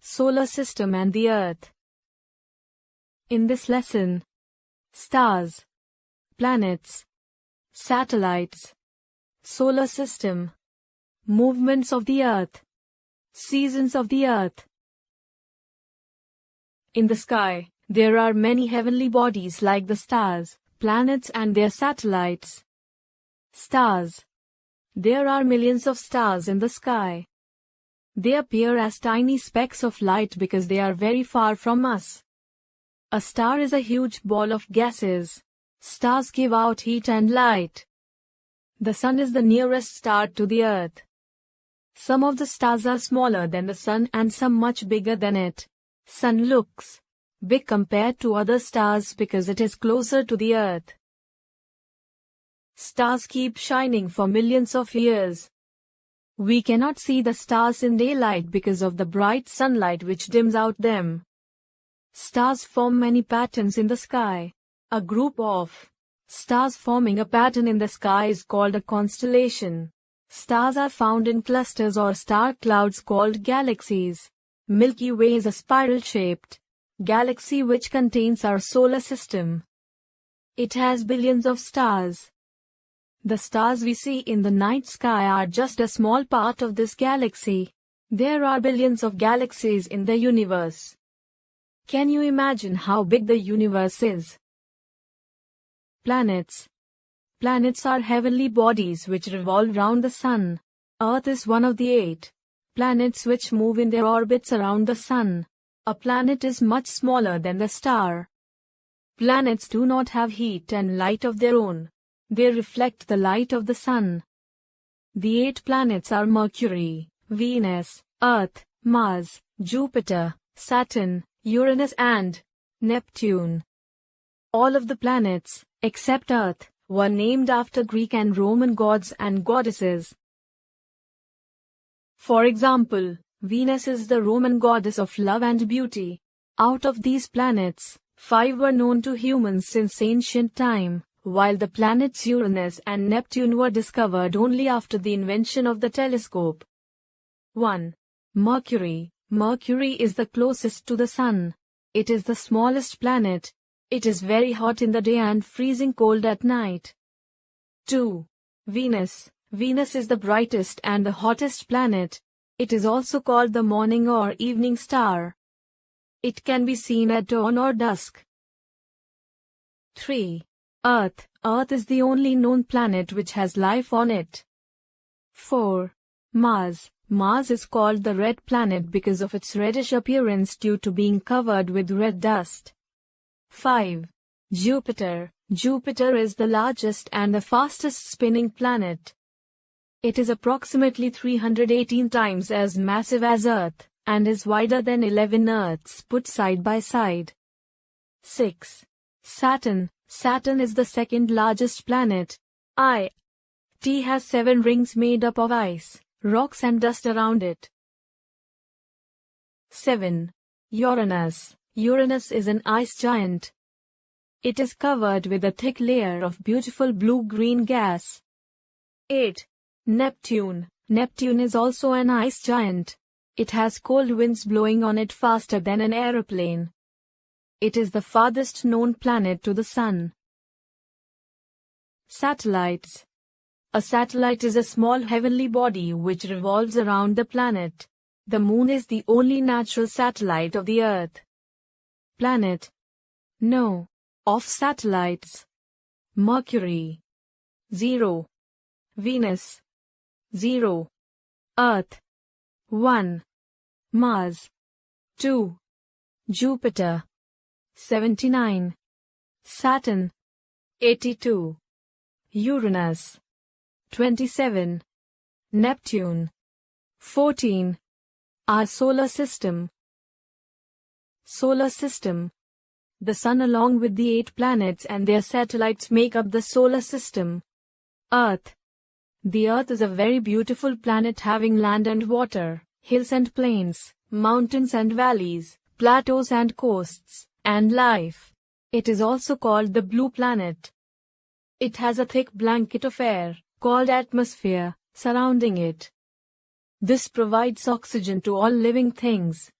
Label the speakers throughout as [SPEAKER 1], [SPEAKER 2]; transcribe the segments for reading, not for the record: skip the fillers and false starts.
[SPEAKER 1] solar system and the Earth. In this lesson, stars, planets, satellites, solar system, movements of the Earth, seasons of the Earth. In the sky, there are many heavenly bodies like the stars, planets and their satellites. Stars. There are millions of stars in the sky. They appear as tiny specks of light because they are very far from us. A star is a huge ball of gases. Stars give out heat and light. The sun is the nearest star to the Earth. Some of the stars are smaller than the sun and some much bigger than it. Sun looks big compared to other stars because it is closer to the Earth. Stars keep shining for millions of years. We cannot see the stars in daylight because of the bright sunlight which dims out them. Stars form many patterns in the sky. A group of stars forming a pattern in the sky is called a constellation. Stars are found in clusters or star clouds called galaxies. Milky Way is a spiral-shaped galaxy which contains our solar system. It has billions of stars. The stars we see in the night sky are just a small part of this galaxy. There are billions of galaxies in the universe. Can you imagine how big the universe is? Planets. Planets are heavenly bodies which revolve round the sun. Earth is one of the 8 planets which move in their orbits around the sun. A planet is much smaller than the star. Planets do not have heat and light of their own. They reflect the light of the sun. The 8 planets are Mercury, Venus, Earth, Mars, Jupiter, Saturn, Uranus and Neptune. All of the planets, except Earth, were named after Greek and Roman gods and goddesses. For example, Venus is the Roman goddess of love and beauty. Out of these planets, 5 were known to humans since ancient time, while the planets Uranus and Neptune were discovered only after the invention of the telescope. 1. Mercury. Mercury is the closest to the Sun. It is the smallest planet. It is very hot in the day and freezing cold at night. 2. Venus. Venus is the brightest and the hottest planet. It is also called the morning or evening star. It can be seen at dawn or dusk. 3. Earth. Earth is the only known planet which has life on it. 4. Mars. Mars is called the red planet because of its reddish appearance due to being covered with red dust. 5. Jupiter. Jupiter is the largest and the fastest spinning planet. It is approximately 318 times as massive as Earth, and is wider than 11 Earths put side by side. 6. Saturn. Saturn is the second largest planet. It has 7 rings made up of ice, rocks and dust around it. 7. Uranus. Uranus is an ice giant. It is covered with a thick layer of beautiful blue-green gas. 8. Neptune. Neptune is also an ice giant. It has cold winds blowing on it faster than an aeroplane. It is the farthest known planet to the Sun. Satellites. A satellite is a small heavenly body which revolves around the planet. The Moon is the only natural satellite of the Earth. Planet. No. Of satellites. Mercury. 0. Venus. 0. Earth. 1. Mars. 2. Jupiter. 79. Saturn. 82. Uranus. 27. Neptune. 14. Our solar system. Solar system. The Sun along with the 8 planets and their satellites make up the solar system. Earth. The Earth is a very beautiful planet having land and water, hills and plains, mountains and valleys, plateaus and coasts, and life. It is also called the blue planet. It has a thick blanket of air, called atmosphere, surrounding it. This provides oxygen to all living things.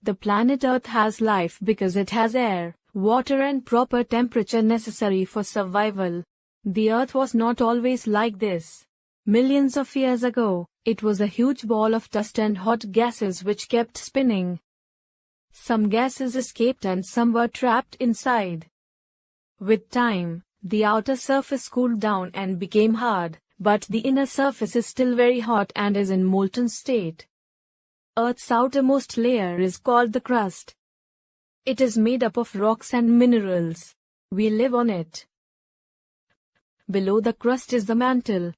[SPEAKER 1] The planet Earth has life because it has air, water and proper temperature necessary for survival. The Earth was not always like this. Millions of years ago, it was a huge ball of dust and hot gases which kept spinning. Some gases escaped and some were trapped inside. With time, the outer surface cooled down and became hard, but the inner surface is still very hot and is in molten state. Earth's outermost layer is called the crust. It is made up of rocks and minerals. We live on it. Below the crust is the mantle.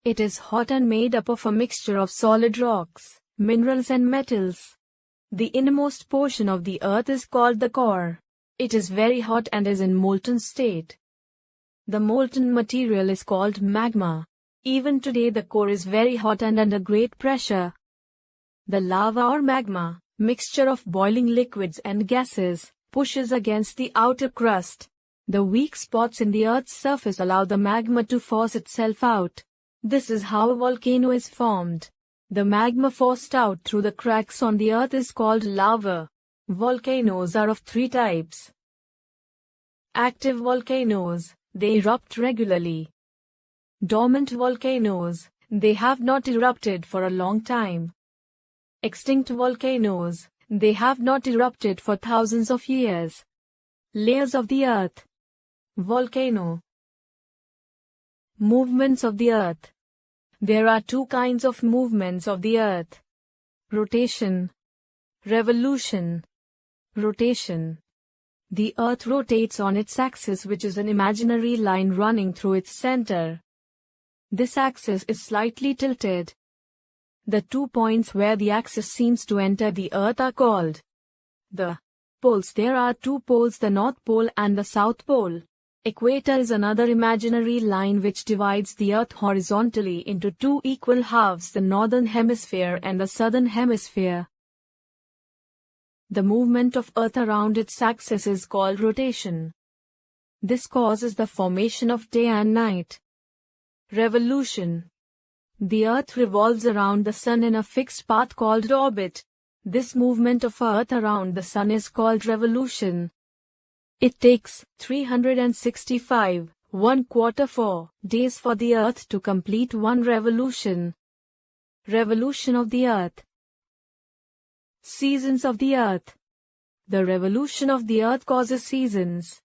[SPEAKER 1] It is hot and made up of a mixture of solid rocks, minerals and metals. The innermost portion of the earth is called the core. It is very hot and is in molten state. The molten material is called magma. Even today the core is very hot and under great pressure. The lava or magma, mixture of boiling liquids and gases, pushes against the outer crust. The weak spots in the Earth's surface allow the magma to force itself out. This is how a volcano is formed. The magma forced out through the cracks on the Earth is called lava. Volcanoes are of three types. Active volcanoes, they erupt regularly. Dormant volcanoes, they have not erupted for a long time. Extinct volcanoes, they have not erupted for thousands of years. Layers of the Earth. Volcano. Movements of the Earth. There are two kinds of movements of the Earth. Rotation. Revolution. Rotation. The Earth rotates on its axis, which is an imaginary line running through its center. This axis is slightly tilted. The 2 points where the axis seems to enter the Earth are called the poles. There are 2 poles, the North Pole and the South Pole. Equator is another imaginary line which divides the Earth horizontally into 2 equal halves, the Northern Hemisphere and the Southern Hemisphere. The movement of Earth around its axis is called rotation. This causes the formation of day and night. Revolution. The Earth revolves around the Sun in a fixed path called orbit. This movement of Earth around the Sun is called revolution. It takes 365, 1/4 days for the Earth to complete one revolution. Revolution of the Earth. Seasons of the Earth. The revolution of the Earth causes seasons.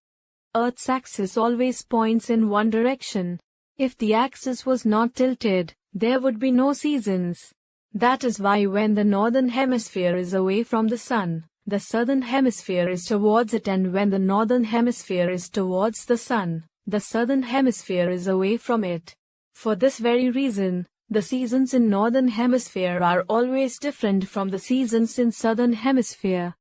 [SPEAKER 1] Earth's axis always points in one direction. If the axis was not tilted, there would be no seasons. That is why when the northern hemisphere is away from the sun, the southern hemisphere is towards it, and when the northern hemisphere is towards the sun, the southern hemisphere is away from it. For this very reason, the seasons in northern hemisphere are always different from the seasons in southern hemisphere.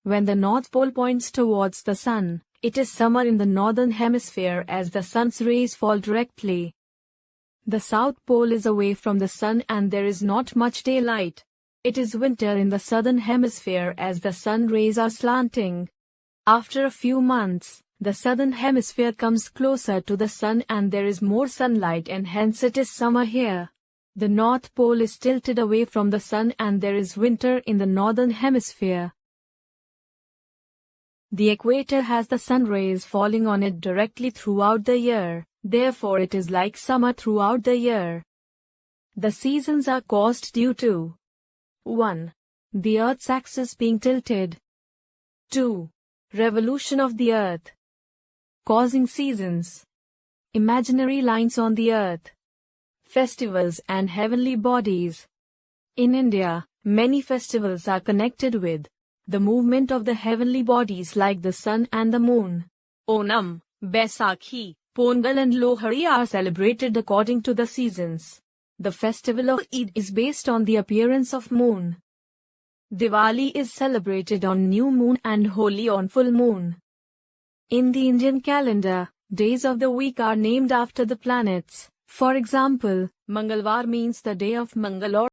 [SPEAKER 1] When the North Pole points towards the sun, it is summer in the northern hemisphere as the sun's rays fall directly. The South Pole is away from the sun and there is not much daylight. It is winter in the southern hemisphere as the sun rays are slanting. After a few months, the southern hemisphere comes closer to the sun and there is more sunlight, and hence it is summer here. The North Pole is tilted away from the sun and there is winter in the northern hemisphere. The equator has the sun rays falling on it directly throughout the year. Therefore it is like summer throughout the year. The seasons are caused due to 1. The Earth's axis being tilted. 2. Revolution of the Earth. Causing seasons. Imaginary lines on the Earth. Festivals and heavenly bodies. In India, many festivals are connected with the movement of the heavenly bodies like the sun and the moon. Onam, Baisakhi, Pongal and Lohari are celebrated according to the seasons. The festival of Eid is based on the appearance of moon. Diwali is celebrated on new moon and Holi on full moon. In the Indian calendar, days of the week are named after the planets. For example, Mangalwar means the day of Mangal or